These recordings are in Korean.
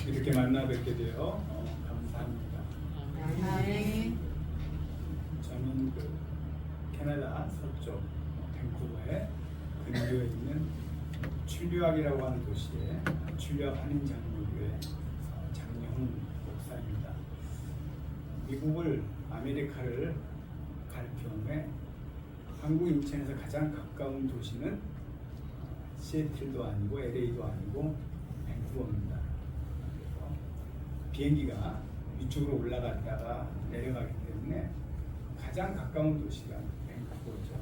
이렇게 만나 뵙게 되어 감사합니다. 네. 저는 캐나다 서쪽 밴쿠버에 근교에 있는 출류학이라고 하는 도시에 출류학 한인장로교회 장영훈 목사입니다. 미국을 아메리카를 갈 경우에 한국 인천에서 가장 가까운 도시는 시애틀도 아니고 LA도 아니고 밴쿠버입니다. 그래서 비행기가 위쪽으로 올라갔다가 내려가기 때문에 가장 가까운 도시가 밴쿠버죠.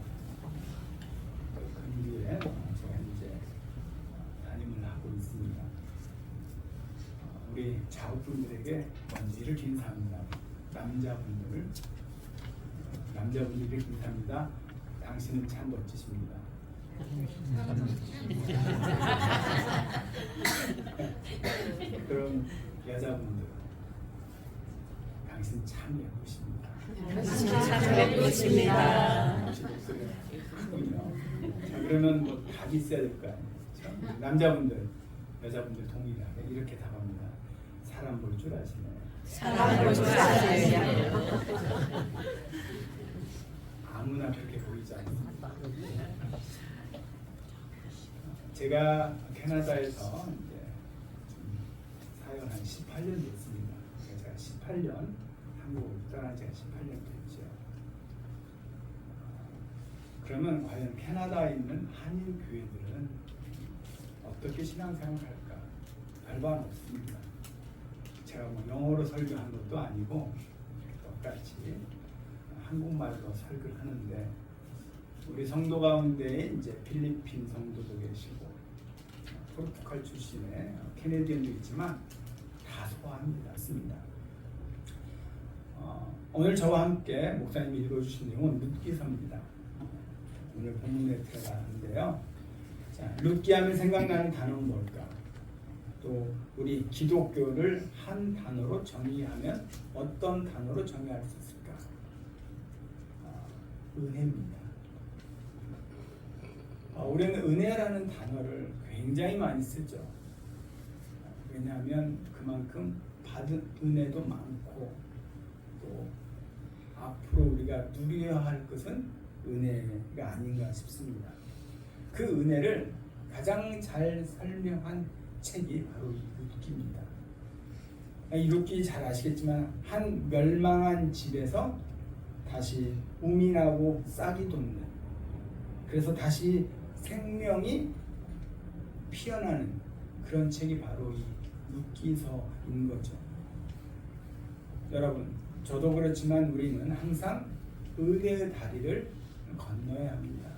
근교에 제가 이제 담임을 하고 있습니다. 우리 자우분들에게 먼저 이렇게 인사합니다. 남자분들 이렇게 인사합니다. 당신은 참 멋지십니다. 그럼 여자분들, 당신 참 예쁘십니다. 참 예쁘십니다. 혹시 목소리가 크군요. 자, 그러면 뭐 답이 있어야 될 거 아니에요. 남자분들, 여자분들 동일하게 이렇게 답합니다. 사람 볼 줄 아시네. 사람 볼 줄 아시네. 아무나 그렇게 보이지 않습니다. 제가 캐나다에서 이제 사연 한 18년 됐습니다. 제가 18년 한국을 떠난 지가 18년 됐죠. 그러면 과연 캐나다에 있는 한인 교회들은 어떻게 신앙생활을 할까? 별반 없습니다. 제가 뭐 영어로 설교한 것도 아니고 똑같이 한국말로 설교를 하는데 우리 성도 가운데 이제 필리핀 성도도 계시고 포르투갈 출신의 캐네디언도 있지만 다소합니다. 오늘 저와 함께 목사님이 읽어주신 내용은 룻기서입니다. 오늘 본문에 들어가는데요. 자, 룻기 하면 생각나는 단어는 뭘까? 또 우리 기독교를 한 단어로 정의하면 어떤 단어로 정의할 수 있을까? 은혜입니다. 우리는 은혜라는 단어를 굉장히 많이 쓰죠. 왜냐하면 그만큼 받은 은혜도 많고 또 앞으로 우리가 누려야 할 것은 은혜가 아닌가 싶습니다. 그 은혜를 가장 잘 설명한 책이 바로 이 룻기입니다. 이 룻기 잘 아시겠지만 한 멸망한 집에서 다시 우민하고 싹이 돋는, 그래서 다시 생명이 피어나는 그런 책이 바로 이 룻기서인 거죠. 여러분, 저도 그렇지만 우리는 항상 은혜의 다리를 건너야 합니다.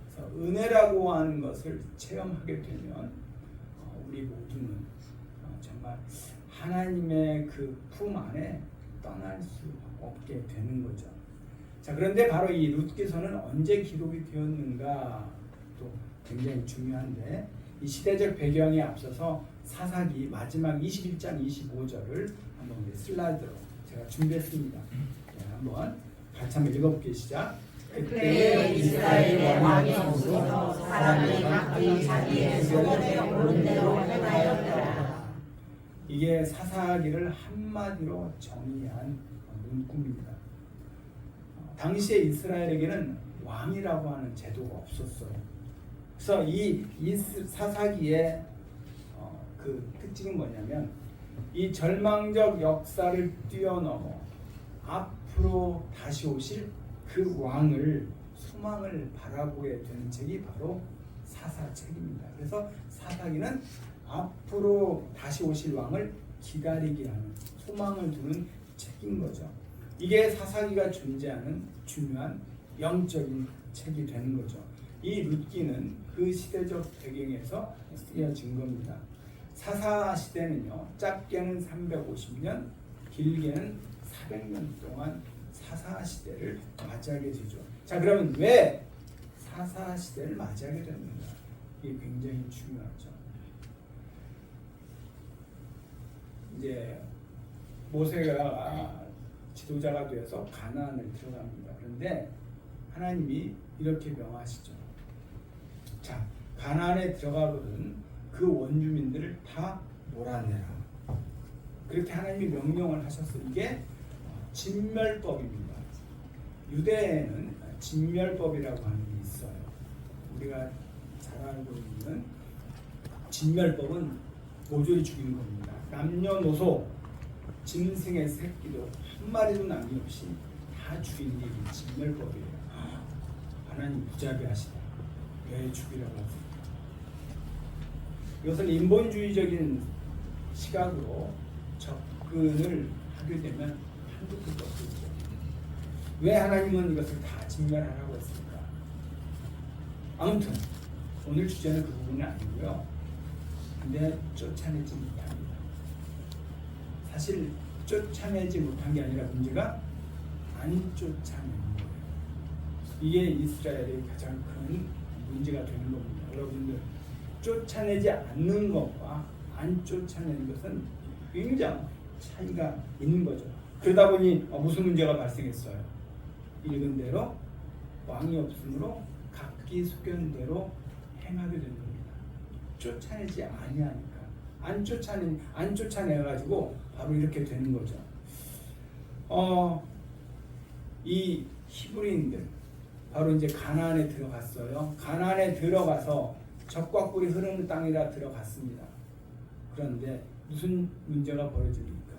그래서 은혜라고 하는 것을 체험하게 되면 우리 모두는 정말 하나님의 그 품 안에 떠날 수 없게 되는 거죠. 자, 그런데 바로 이 룻기서는 언제 기록이 되었는가 또 굉장히 중요한데, 이 시대적 배경에 앞서서 사사기 마지막 21장 25절을 한번 우리 슬라이드로 제가 준비했습니다. 네, 한번 같이 한번 읽어볼게요. 시작. 그때 이스라엘의 왕이 없어서 사람들이 각기 자기의 소견에 오른 대로 행하였더라. 이게 사사기를 한마디로 정의한 문구입니다. 당시에 이스라엘에게는 왕이라고 하는 제도가 없었어요. 그래서 이 사사기의 그 특징은 뭐냐면 이 절망적 역사를 뛰어넘어 앞으로 다시 오실 그 왕을 소망을 바라보게 되는 책이 바로 사사책입니다. 그래서 사사기는 앞으로 다시 오실 왕을 기다리게 하는, 소망을 두는 책인 거죠. 이게 사사기가 존재하는 중요한 영적인 책이 되는 거죠. 이 룻기는 그 시대적 배경에서 쓰여진 겁니다. 사사 시대는요, 짧게는 350년, 길게는 400년 동안 사사 시대를 맞이하게 되죠. 자, 그러면 왜 사사 시대를 맞이하게 됐는가? 이게 굉장히 중요하죠. 이제 모세가 지도자가 되어서 가나안을 들어갑니다. 그런데 하나님이 이렇게 명하시죠. 자, 가나안에 들어가거든 그 원주민들을 다 몰아내라. 그렇게 하나님이 명령을 하셨어요. 이게 진멸법입니다. 유대에는 진멸법이라고 하는 게 있어요. 우리가 잘 알고 있는 진멸법은 모조리 죽이는 겁니다. 남녀노소 짐승의 새끼도 한 마리도 남김없이 다 죽이는 게 진멸법이에요. 하나님 무자비하시다. 왜 죽이라고 하세요? 이것은 인본주의적인 시각으로 접근을 하게 되면 한두 끝도 없죠. 왜 하나님은 이것을 다 진멸하라고 했습니까? 아무튼 오늘 주제는 그 부분은 아니고요. 근데 쫓아내지 못합니다. 사실 쫓아내지 못한 게 아니라 문제가 안 쫓아내는 거예요. 이게 이스라엘의 가장 큰 문제가 되는 겁니다. 여러분들 쫓아내지 않는 것과 안 쫓아내는 것은 굉장히 차이가 있는 거죠. 그러다 보니 무슨 문제가 발생했어요? 읽은 대로 왕이 없으므로 각기 소견대로 행하게 된 겁니다. 쫓아내지 아니하니까 안 쫓아내 가지고 바로 이렇게 되는 거죠. 이 히브리인들 바로 이제 가나안에 들어갔어요. 가나안에 들어가서 적과 꿀이 흐르는 땅이라 들어갔습니다. 그런데 무슨 문제가 벌어집니까?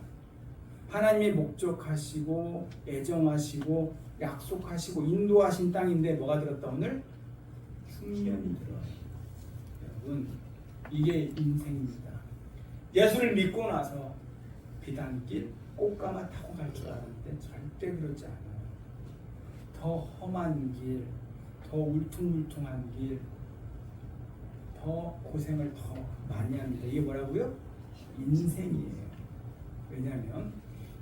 하나님이 목적하시고 애정하시고 약속하시고 인도하신 땅인데 뭐가 들었다 오늘? 흉년이 들어요. 여러분 이게 인생입니다. 예수를 믿고 나서 비단길 꽃가마 타고 갈 줄 알았는데 절대 그렇지 않아요. 더 험한 길, 더 울퉁불퉁한 길, 더 고생을 더 많이 합니다. 이게 뭐라고요? 인생이에요. 왜냐하면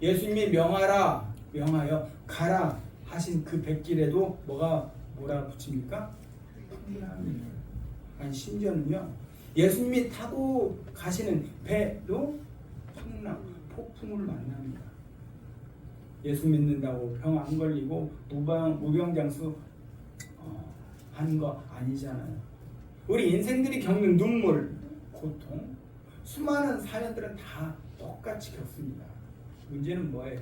예수님이 명하여 가라 하신 그 백길에도 뭐라 붙입니까? 풍랑이에요. 아니 심지어는요 예수님이 타고 가시는 배도 풍랑, 폭풍을 만납니다. 예수 믿는다고 병 안 걸리고 무병장수 하는 거 아니잖아요. 우리 인생들이 겪는 눈물, 고통, 수많은 사연들은 다 똑같이 겪습니다. 문제는 뭐예요?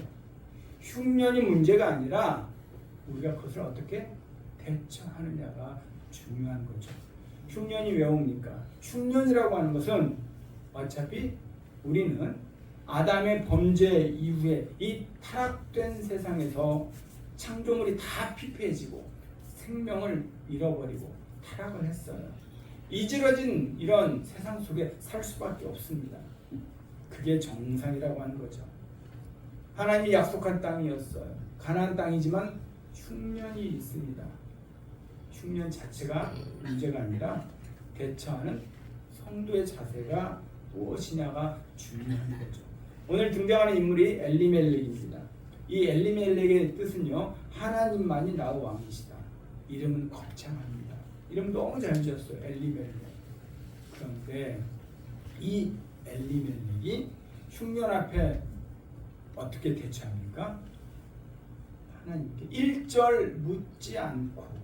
흉년이 문제가 아니라 우리가 그것을 어떻게 대처하느냐가 중요한 거죠. 흉년이 왜 옵니까? 흉년이라고 하는 것은 어차피 우리는 아담의 범죄 이후에 이 타락된 세상에서 창조물이 다 피폐해지고 생명을 잃어버리고 타락을 했어요. 이지러진 이런 세상 속에 살 수밖에 없습니다. 그게 정상이라고 하는 거죠. 하나님이 약속한 땅이었어요. 가나안 땅이지만 흉년이 있습니다. 흉년 자체가 문제가 아니라 대처하는 성도의 자세가 무엇이냐가 중요한 거죠. 오늘 등장하는 인물이 엘리멜렉입니다. 이 엘리멜렉의 뜻은요, 하나님만이 나의 왕이시다. 이름은 거창합니다. 이름 너무 잘 지었어요. 엘리멜렉. 그런데 이 엘리멜렉이 흉년 앞에 어떻게 대처합니까? 하나님께 1절 묻지 않고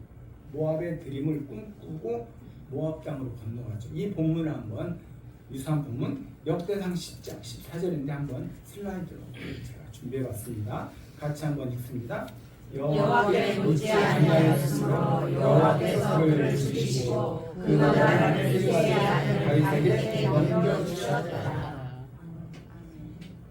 모압의 드림을 꿈꾸고 모압 땅으로 건너가죠. 이 본문을 한번 유사한 본문 역대상 10장 14절인데 한번 슬라이드로 제가 준비해봤습니다. 같이 한번 읽습니다. 여호와께 묻지 아니하였으므로 여호와께서 그를 죽이시고 그 나라를 그의 아들 다윗에게 넘겨주셨더라.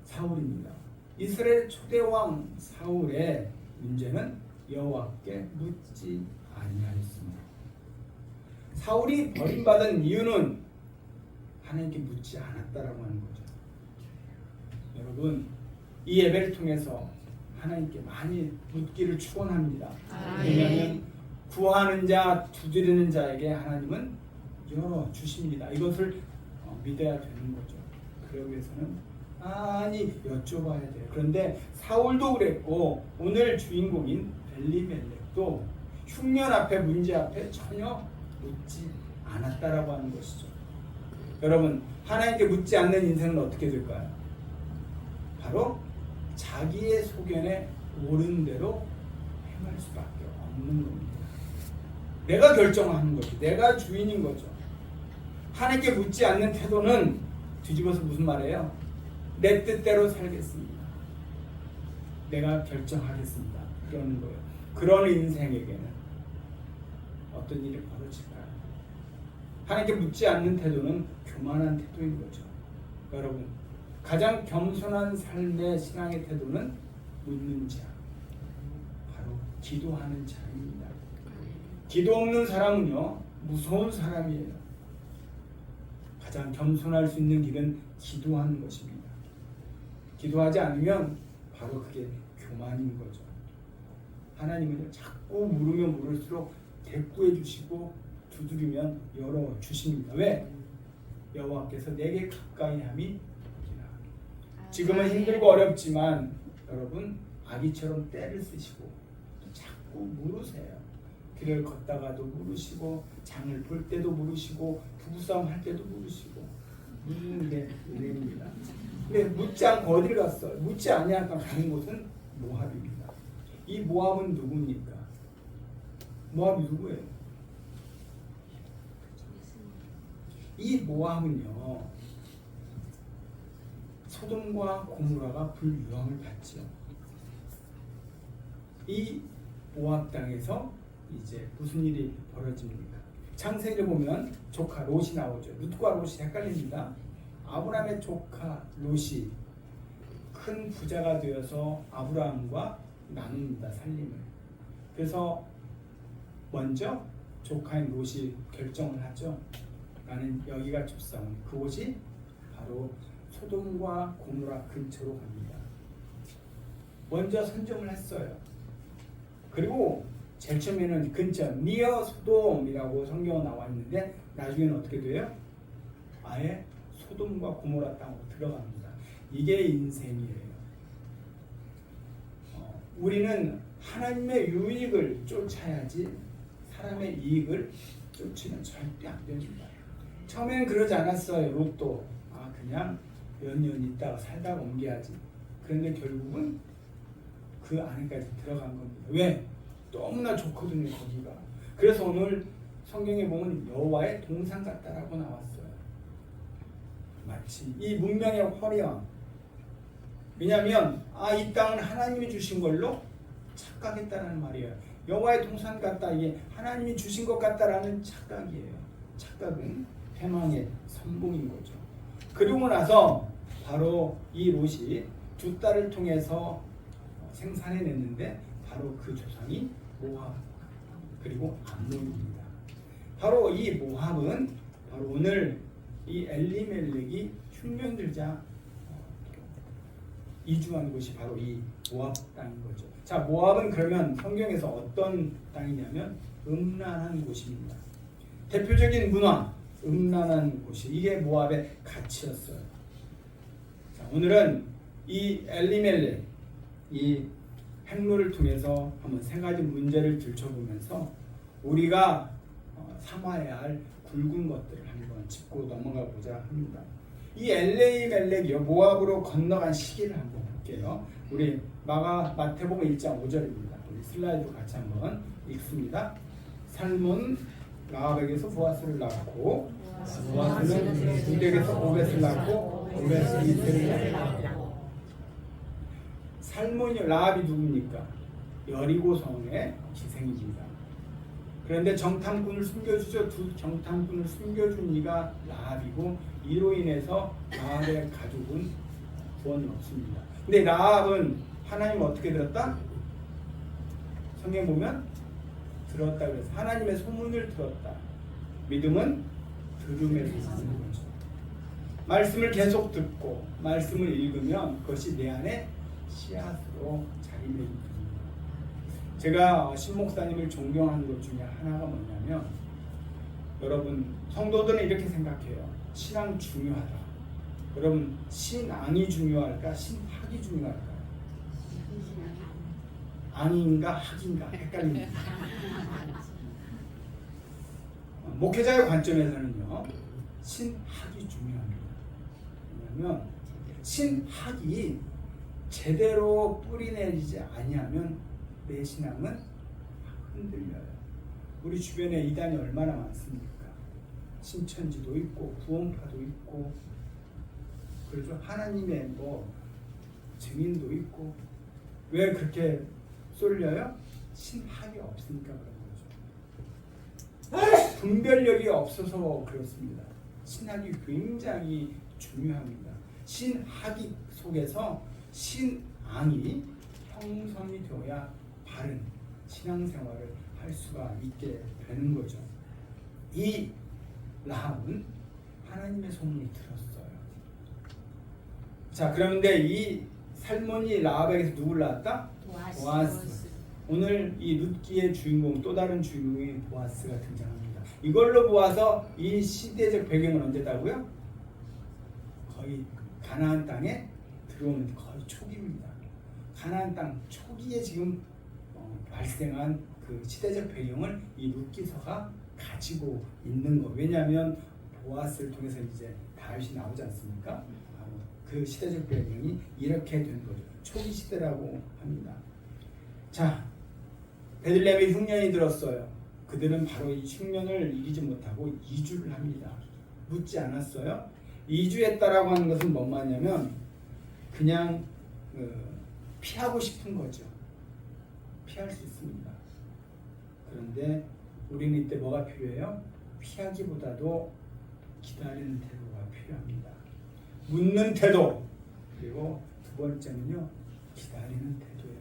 사울입니다. 이스라엘 초대왕 사울의 문제는 여호와께 묻지 아니하였습니다. 사울이 버림받은 이유는 하나님께 묻지 않았다라고 하는 거죠. 여러분, 이 예배를 통해서 하나님께 많이 묻기를 축원합니다. 왜냐하면 구하는 자, 두드리는 자에게 하나님은 열어 주십니다. 이것을 믿어야 되는 거죠. 그러기 위해서는 많이 여쭤봐야 돼요. 그런데 사울도 그랬고 오늘 주인공인 엘리멜렉도 흉년 앞에 문제 앞에 전혀 묻지 않았다라고 하는 것이죠. 여러분, 하나님께 묻지 않는 인생은 어떻게 될까요? 바로 자기의 소견에 옳은 대로 행할 수밖에 없는 겁니다. 내가 결정하는 거죠. 내가 주인인 거죠. 하나님께 묻지 않는 태도는 뒤집어서 무슨 말이에요? 내 뜻대로 살겠습니다. 내가 결정하겠습니다. 그러는 거예요. 그런 인생에게는 어떤 일이 벌어질까요? 하나님께 묻지 않는 태도는 교만한 태도인 거죠. 여러분, 가장 겸손한 삶의 신앙의 태도는 묻는 자, 바로 기도하는 자입니다. 기도 없는 사람은요, 무서운 사람이에요. 가장 겸손할 수 있는 길은 기도하는 것입니다. 기도하지 않으면 바로 그게 교만인 거죠. 하나님은요, 자꾸 물으면 물을수록 대꾸해 주시고 두드리면 열어 주십니다. 왜? 여호와께서 내게 가까이 함이 있구나. 지금은 힘들고 어렵지만 여러분, 아기처럼 때를 쓰시고 또 자꾸 물으세요. 길을 걷다가도 물으시고, 장을 볼 때도 물으시고, 부부싸움 할 때도 물으시고, 묻는 게 은혜입니다. 근데 묻지 않고 어디를 갔어요? 묻지 아니하고 가는 곳은 모압입니다. 이 모압은 누굽니까? 모압이 누구예요? 이 모압은요, 소돔과 고모라가 불유황을 받죠. 이 모압 땅에서 이제 무슨 일이 벌어집니까? 창세기를 보면 조카 롯이 나오죠. 룻과 롯이 헷갈립니다. 아브라함의 조카 롯이 큰 부자가 되어서 아브라함과 나눕니다. 살림을. 그래서 먼저 조카인 롯이 결정을 하죠. 나는 여기가 좋사오니 그곳이 바로 소돔과 고모라 근처로 갑니다. 먼저 선점을 했어요. 그리고 제일 처음에는 근처 니어 소돔이라고 성경에 나와 있는데 나중에는 어떻게 돼요? 아예 소돔과 고모라 땅으로 들어갑니다. 이게 인생이에요. 우리는 하나님의 유익을 쫓아야지 사람의 이익을 쫓으면 절대 안 됩니다. 처음에는 그러지 않았어요. 롯도 그냥 몇 년 있다가 살다가 옮겨야지. 그런데 결국은 그 안에까지 들어간 겁니다. 왜? 너무나 좋거든요, 거기가. 그래서 오늘 성경에 보면 여호와의 동산 같다라고 나왔어요. 마치 이 문명의 화려함. 왜냐하면 이 땅은 하나님이 주신 걸로 착각했다는 말이에요. 여호와의 동산 같다, 이게 하나님이 주신 것 같다라는 착각이에요. 착각은 패망의 선봉인 거죠. 그리고 나서 바로 이 롯이 두 딸을 통해서 생산해냈는데 바로 그 조상이 모압 그리고 암몬입니다. 바로 이 모압은 바로 오늘 이 엘리멜렉이 흉년 들자 이주한 곳이 바로 이 모압 땅인 거죠. 자, 모압은 그러면 성경에서 어떤 땅이냐면 음란한 곳입니다. 대표적인 문화, 음란한 곳이 이게 모압의 가치였어요. 자, 오늘은 이 엘리멜렉 이 행로를 통해서 한번 세 가지 문제를 들춰보면서 우리가 삼아야 할 굵은 것들을 한번 짚고 넘어가 보자 합니다. 이 엘리멜렉이 모압으로 건너간 시기를 한번 볼게요. 우리 마태복음 1장 5절입니다. 우리 슬라이드 같이 한번 읽습니다. 살몬 라합에게서 보아스를 낳고 보아스는 룻에게서 오벳을 낳고 오벳은 이세를 낳고. 살몬이 라합이 누굽니까? 여리고 성의 지생입니다. 그런데 정탐꾼을 숨겨주죠. 두 정탐꾼을 숨겨준 이가 라합이고 이로 인해서 라합의 가족은 구원이 없습니다. 근데 라합은 하나님 어떻게 들었다? 성경 보면 들었다 그래서 하나님의 소문을 들었다. 믿음은 들음에서 나는 거죠. 말씀을 계속 듣고 말씀을 읽으면 그것이 내 안에 씨앗으로 자리매기 됩니다. 제가 신목사님을 존경하는 것 중에 하나가 뭐냐면 여러분 성도들은 이렇게 생각해요. 신앙 중요하다. 여러분 신앙이 중요할까? 신학이 중요할까요? 앙인가 학인가 헷갈립니다. 목회자의 관점에서는요 신학이 중요합니다. 왜냐하면 신학이 제대로 뿌리내리지 아니하면 내 신앙은 흔들려요. 우리 주변에 이단이 얼마나 많습니까? 신천지도 있고 구원파도 있고 그렇죠. 하나님의 뭐 증인도 있고 왜 그렇게 쏠려요? 신학이 없으니까 그런 거죠. 분별력이 없어서 그렇습니다. 신학이 굉장히 중요합니다. 신학이 속에서 신앙이 형성이 되어야 바른 신앙생활을 할 수가 있게 되는 거죠. 이 라합은 하나님의 소문을 들었어요. 자, 그런데 이 살몬이 라합에게서 누굴 낳았다? 보아스. 오늘 이 룻기의 주인공, 또 다른 주인공이 보아스가 등장합니다. 이걸로 보아서 이 시대적 배경은 언제다고요? 거의 가나안 땅에 들어오는 거의 초기입니다. 가나안 땅 초기에 지금 발생한 그 시대적 배경을 이 룻기서가 가지고 있는 거. 왜냐하면 보아스를 통해서 이제 다윗이 나오지 않습니까? 그 시대적 배경이 이렇게 된 거죠. 초기 시대라고 합니다. 자, 베들레헴에 흉년이 들었어요. 그들은 바로 이 흉년을 이기지 못하고 이주를 합니다. 묻지 않았어요. 이주했다라고 하는 것은 뭔 말이냐면 그냥 피하고 싶은 거죠. 피할 수 있습니다. 그런데 우리는 이때 뭐가 필요해요? 피하기보다도 기다리는 태도가 필요합니다. 묻는 태도, 그리고 두 번째는요, 기다리는 태도예요.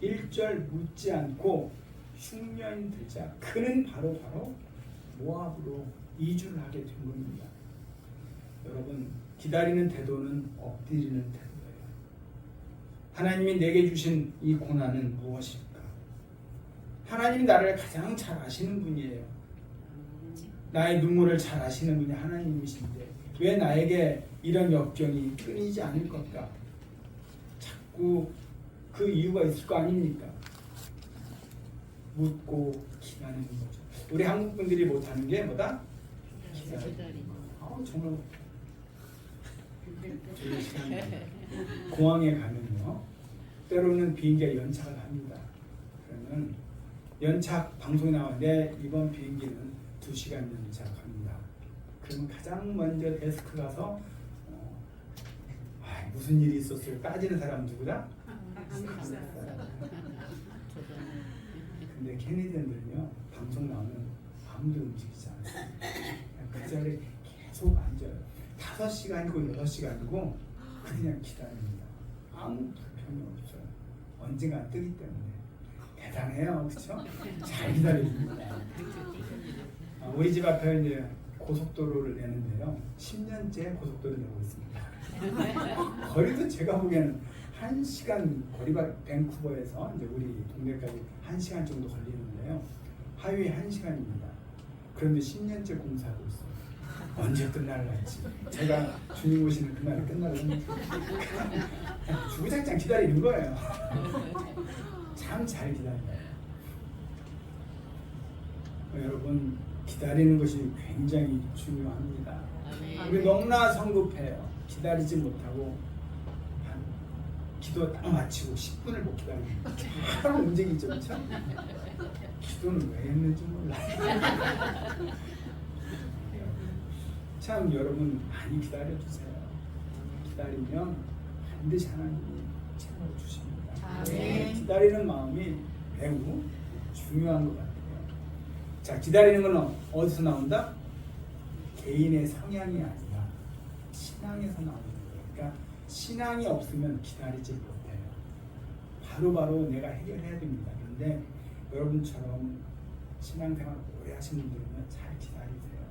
1절 묻지 않고 흉년이 들자 그는 바로 모압으로 이주를 하게 된 겁니다. 여러분, 기다리는 태도는 엎드리는 태도예요. 하나님이 내게 주신 이 고난은 무엇일까? 하나님이 나를 가장 잘 아시는 분이에요. 나의 눈물을 잘 아시는 분이 하나님이신데 왜 나에게 이런 역경이 끊이지 않을 것까? 자꾸 그 이유가 있을 거 아닙니까? 묻고 기다리는 거죠. 우리 한국 분들이 못하는 게 뭐다? 기다리는 거. 정말 공항에 가면요, 때로는 비행기가 연착을 합니다. 그러면 연착 방송이 나오는데 이번 비행기는 2시간 연착합니다. 그러면 가장 먼저 데스크 가서 무슨 일이 있었어요? 따지는 사람 누구다? 근데 캐네디언들은요, 방송 나오면 아무도 움직이지 않아요. 그 자리에 계속 앉아요. 5시간이고 6시간이고 그냥 기다립니다. 아무 불평이 없어요. 언젠가 뜨기 때문에. 대단해요, 그렇죠? 잘 기다립니다. 우리 집 앞에 이제 고속도로를 내는데요, 10년째 고속도로 내고 있습니다. 거리도 제가 보기에는 1시간 거리가 밴쿠버에서 이제 우리 동네까지 1시간 정도 걸리는데요, 하루에 1시간입니다. 그런데 10년째 공사하고 있어요. 언제 끝날지. 제가 주님 오시는 그날이 끝나면 주구장창 기다리는 거예요. 참 잘 기다려요. 여러분, 기다리는 것이 굉장히 중요합니다. 우리 너무나 성급해요. 기다리지 못하고 기도 딱 마치고 10분을 못 기다립니다. 바로 움직이죠, 그렇죠? 기도는 왜 했는지 몰라요. 참 여러분, 많이 기다려주세요. 기다리면 반드시 하나님이 채워주십니다. 기다리는 마음이 매우 중요한 것 같아요. 자, 기다리는 건 어디서 나온다? 개인의 성향이 아니라 신앙에서 나오는 거예요. 그러니까 신앙이 없으면 기다리지 못해요. 바로바로 내가 해결해야 됩니다. 그런데 여러분처럼 신앙생활 오래 하신 분들은 잘 기다리세요.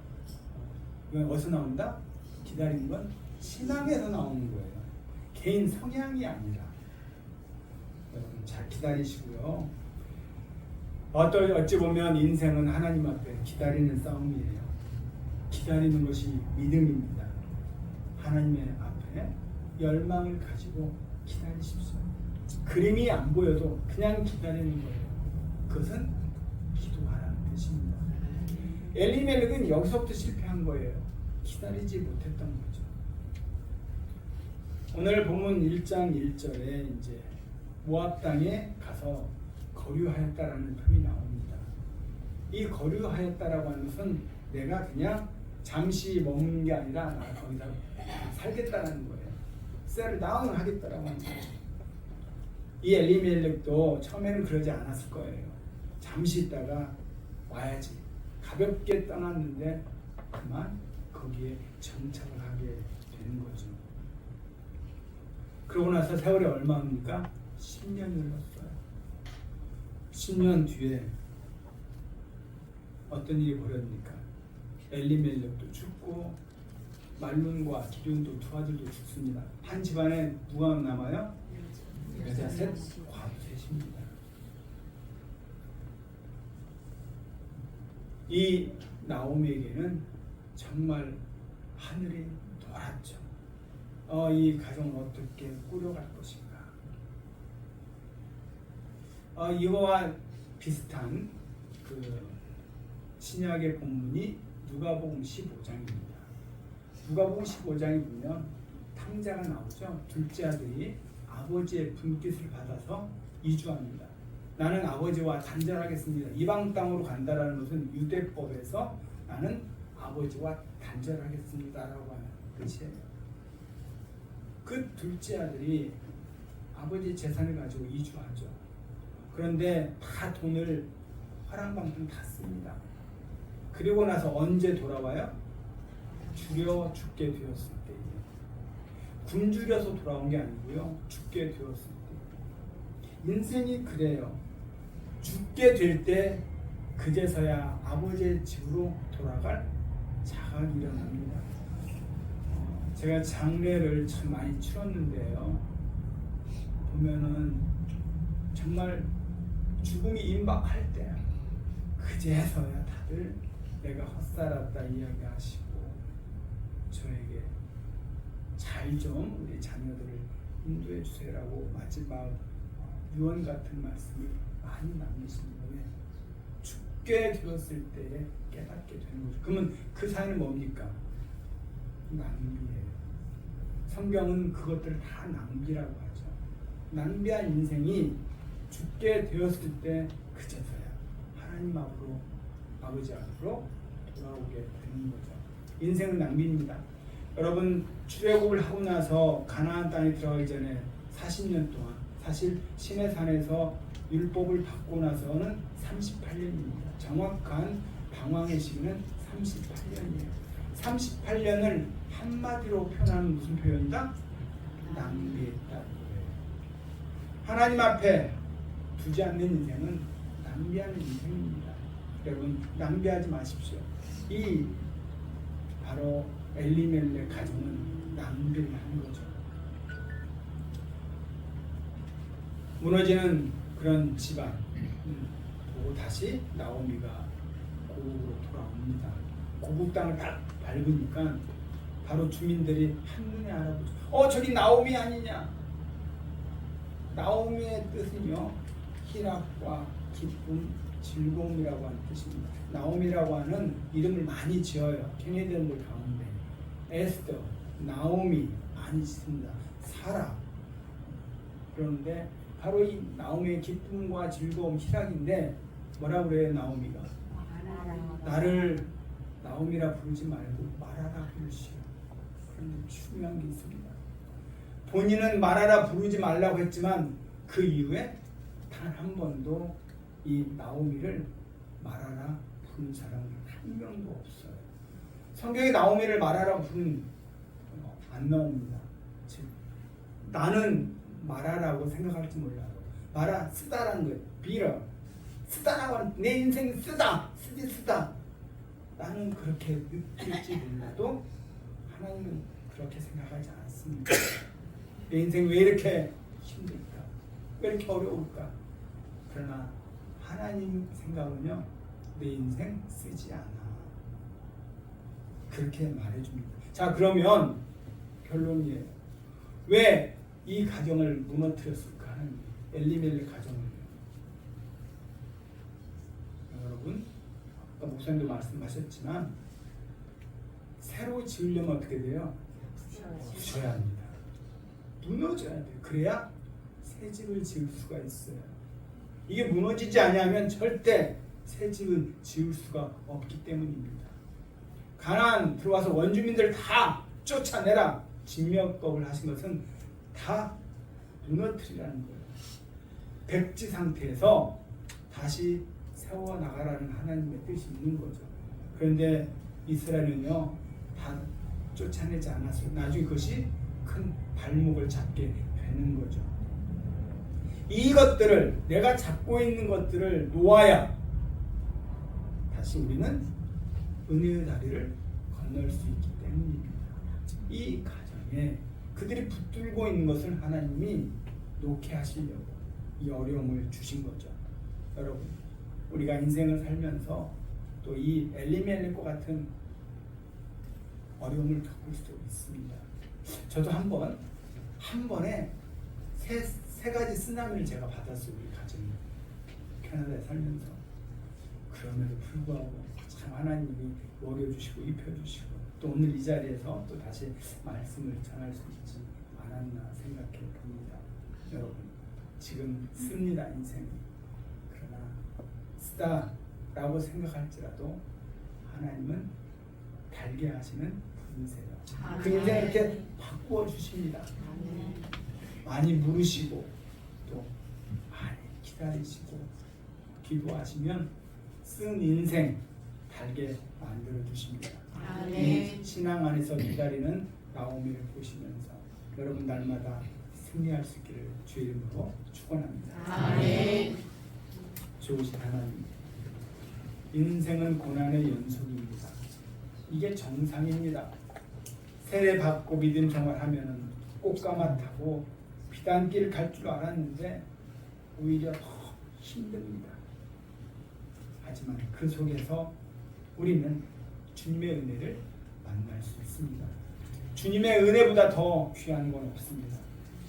이건 어디서 나온다? 기다리는 건 신앙에서 나오는 거예요. 개인 성향이 아니라. 여러분 잘 기다리시고요. 어찌 보면 인생은 하나님 앞에 기다리는 싸움이에요. 기다리는 것이 믿음입니다. 하나님의 앞에 열망을 가지고 기다리십시오. 그림이 안 보여도 그냥 기다리는 거예요. 그것은 기도하라는 뜻입니다. 엘리멜렉은 여기서부터 실패한 거예요. 기다리지 못했던 거죠. 오늘 본문 1장 1절에 이제 모압 땅에 가서 거류하였다라는 표현이 나옵니다. 이 거류하였다라고 하는 것은 내가 그냥 잠시 머무는 게 아니라 나 거기다 살겠다라는 거예요. 셋을 다운 하겠다라고 하는 거예요. 이 엘리멜렉도 처음에는 그러지 않았을 거예요. 잠시 있다가 와야지. 가볍게 떠났는데 그만 거기에 정착을 하게 되는 거죠. 그러고 나서 세월이 얼마입니까? 10년이 흘렀어요. 10년 뒤에 어떤 일이 벌어집니까? 엘리멜렉도 죽고 말룬과 기럐도 두 아들도 죽습니다. 한 집안에 누가 남아요? 여자 셋, 과부 셋입니다. 이 나오미에게는 정말 하늘이 노랗죠. 이 가정을 어떻게 꾸려갈 것인가. 이거와 비슷한 그 신약의 본문이 누가복음 15장입니다. 누가복음 15장에 보면 탕자가 나오죠. 둘째 아들이 아버지의 분깃을 받아서 이주합니다. 나는 아버지와 단절하겠습니다. 이방 땅으로 간다라는 것은 유대법에서 나는 아버지와 단절하겠습니다라고 하는 뜻이에요. 그 둘째 아들이 아버지 재산을 가지고 이주하죠. 그런데 다 돈을 화랑방탕 다 씁니다. 그리고 나서 언제 돌아와요? 죽여 죽게 되었을 때예요. 굶주려서 돌아온 게 아니고요. 죽게 되었을 때. 인생이 그래요. 죽게 될 때 그제서야 아버지의 집으로 돌아갈 자각이 일어납니다. 제가 장례를 참 많이 치렀는데요. 보면은 정말 죽음이 임박할 때 그제서야 다들 내가 헛살았다 이야기하시고 저에게 잘 좀 우리 자녀들을 인도해 주세요라고 마지막 유언 같은 말씀을 많이 남기십니다. 왜? 죽게 되었을 때에 깨닫게 되는 거죠. 그러면 그 사연은 뭡니까? 낭비예요. 성경은 그것들을 다 낭비라고 하죠. 낭비한 인생이 죽게 되었을 때 그제서야 하나님 앞으로 아버지 앞으로 돌아오게 되는 거죠. 인생은 낭비입니다. 여러분 출애굽을 하고 나서 가나안 땅에 들어가기 전에 40년 동안 사실 시내산에서 율법을 받고 나서는 38년입니다. 정확한 방황의 시기는 38년이에요. 38년을 한마디로 표현하는 무슨 표현이다? 낭비했다는 거예요. 하나님 앞에 두지 않는 인생은 낭비하는 인생입니다. 여러분 낭비하지 마십시오. 이 바로 엘리멜렉 가정은 낭비를 하는 거죠. 무너지는 그런 집안 보고 다시 나오미가 고국으로 돌아옵니다. 고국 땅을 딱 밟으니까 바로 주민들이 한눈에 알아보죠. 저기 나오미 아니냐. 나오미의 뜻은요 희락과 기쁨, 즐거움이라고 하는 뜻입니다. 나오미라고 하는 이름을 많이 지어요. 캐네디언들 가운데 에스더, 나오미 많이 짓습니다. 사라. 그런데 바로 이 나오미의 기쁨과 즐거움, 희락인데 뭐라고 그래요? 나오미가 나를 나오미라 부르지 말고 마라라 부르시오. 그런데 중요한 게 있습니다. 본인은 마라라 부르지 말라고 했지만 그 이후에 단 한 번도 이 나오미를 마라라 부른 사람은 한 명도 없어요. 성경에 나오미를 마라라 부른 안 나옵니다. 즉 나는 마라라고 생각할지 몰라요. 마라 쓰다라는 거예요. 비러 쓰다라고 하는 내 인생 쓰다 나는 그렇게 느낄지 몰라도 하나님은 그렇게 생각하지 않습니다. 내 인생 왜 이렇게 힘들까? 왜 이렇게 어려울까? 그러나 하나님 생각은요 내 인생 쓰지 않아. 그렇게 말해줍니다. 자 그러면 결론이에요. 왜 이 가정을 무너뜨렸을까 하는 엘리멜렉 가정을. 여러분 아까 목사님도 말씀하셨지만 새로 지으려면 어떻게 돼요? 부셔야 합니다. 무너져야 돼요. 그래야 새 집을 지을 수가 있어요. 이게 무너지지 않으면 절대 새 집은 지을 수가 없기 때문입니다. 가나안 들어와서 원주민들 다 쫓아내라. 진명법을 하신 것은 다 무너뜨리라는 거예요. 백지 상태에서 다시 세워나가라는 하나님의 뜻이 있는 거죠. 그런데 이스라엘은요, 다 쫓아내지 않았어요. 나중에 그것이 큰 발목을 잡게 되는 거죠. 이것들을, 내가 잡고 있는 것들을 놓아야 다시 우리는 은혜의 다리를 건널 수 있기 때문입니다. 이 가정에 그들이 붙들고 있는 것을 하나님이 놓게 하시려고 이 어려움을 주신 거죠. 여러분, 우리가 인생을 살면서 또 이 엘리멜렉과 같은 어려움을 겪을 수 있습니다. 저도 한 번에 세 가지 쓰나미를 제가 받았어요. 우리 가정이 캐나다에 살면서. 그럼에도 불구하고 참 하나님이 먹여주시고 입혀주시고 또 오늘 이 자리에서 또 다시 말씀을 전할 수 있지 않았나 생각해 봅니다. 여러분, 지금 씁니다, 인생이. 그러나 쓰다라고 생각할지라도 하나님은 달게 하시는 분이세요. 그 인생을 이렇게 바꾸어 주십니다. 많이 물으시고 또 많이 기다리시고 기도하시면 쓴 인생 달게 만들어 주십니다. 이 신앙 안에서 기다리는 나오미를 보시면서 여러분 날마다 승리할 수 있기를 주의 이름으로 축원합니다. 아멘. 좋으신 하나님, 인생은 고난의 연속입니다. 이게 정상입니다. 세례받고 믿음 생활하면은 꽃가마 타고 비단길 갈 줄 알았는데 오히려 더 힘듭니다. 하지만 그 속에서 우리는 주님의 은혜를 만날 수 있습니다. 주님의 은혜보다 더 귀한 건 없습니다.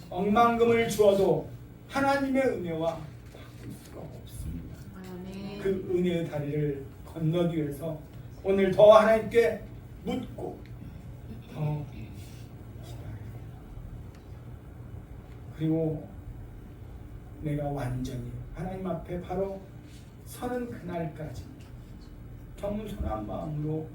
억만금을 주어도 하나님의 은혜와 바꿀 수가 없습니다. 그 은혜의 다리를 건너기 위해서 오늘 더 하나님께 묻고 더 기다리고 그리고 내가 완전히 하나님 앞에 바로 서는 그날까지 겸손한 마음으로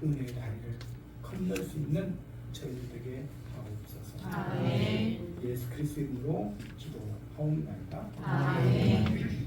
은혜의 다리를 건널 수 있는 저희들 되게 하옵소서. 아멘. 예수 그리스도 이름으로 기도하옵나이다. 아멘.